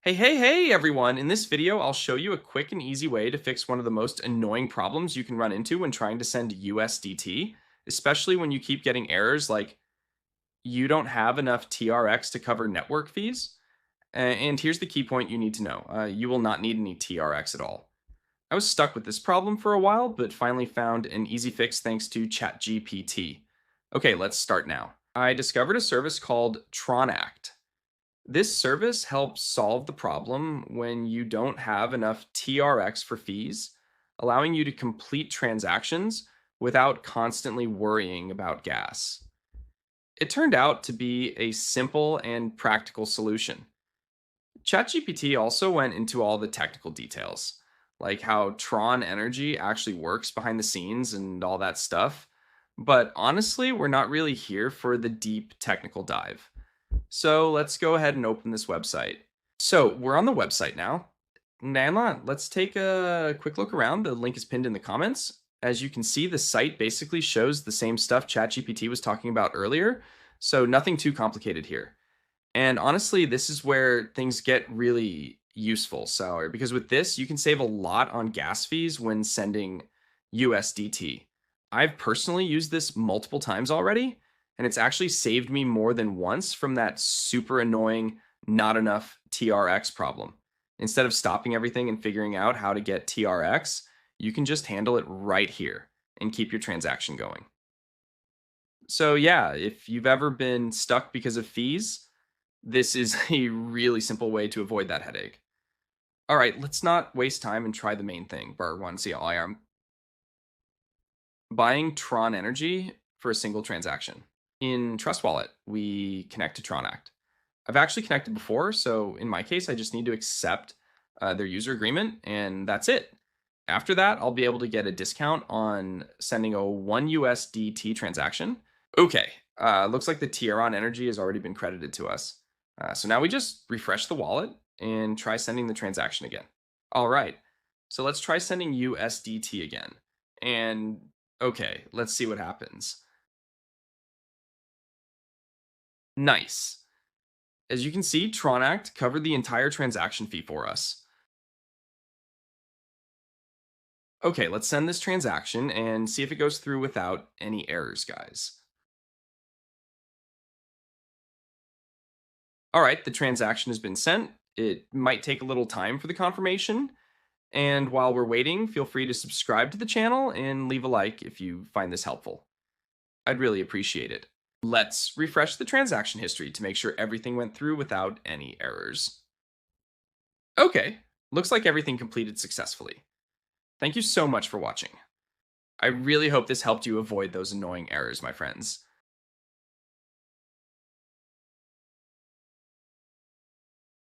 Hey everyone! In this video, I'll show you a quick and easy way to fix one of the most annoying problems you can run into when trying to send USDT, especially when you keep getting errors like you don't have enough TRX to cover network fees. And here's the key point you need to know. You will not need any TRX at all. I was stuck with this problem for a while, but finally found an easy fix thanks to ChatGPT. Okay, let's start now. I discovered a service called TronAct. This service helps solve the problem when you don't have enough TRX for fees, allowing you to complete transactions without constantly worrying about gas. It turned out to be a simple and practical solution. ChatGPT also went into all the technical details, like how Tron Energy actually works behind the scenes and all that stuff. But honestly, we're not really here for the deep technical dive. So let's go ahead and open this website. So we're on the website now. Nana, let's take a quick look around. The link is pinned in the comments. As you can see, the site basically shows the same stuff ChatGPT was talking about earlier. So nothing too complicated here. And honestly, this is where things get really useful. So, because with this, you can save a lot on gas fees when sending USDT. I've personally used this multiple times already, and it's actually saved me more than once from that super annoying not enough TRX problem. Instead of stopping everything and figuring out how to get TRX, you can just handle it right here and keep your transaction going. So, yeah, if you've ever been stuck because of fees, this is a really simple way to avoid that headache. All right, let's not waste time and try the main thing. Bar one, see how I am. Buying Tron Energy for a single transaction. In Trust Wallet, we connect to TronAct. I've actually connected before, so in my case, I just need to accept their user agreement, and that's it. After that, I'll be able to get a discount on sending a 1 USDT transaction. Okay, looks like the Tron Energy has already been credited to us. So now we just refresh the wallet and try sending the transaction again. All right, so let's try sending USDT again. And okay, let's see what happens. Nice. As you can see, TronAct covered the entire transaction fee for us. Okay, let's send this transaction and see if it goes through without any errors, guys. All right, the transaction has been sent. It might take a little time for the confirmation. And while we're waiting, feel free to subscribe to the channel and leave a like if you find this helpful. I'd really appreciate it. Let's refresh the transaction history to make sure everything went through without any errors. Okay, looks like everything completed successfully. Thank you so much for watching. I really hope this helped you avoid those annoying errors, my friends.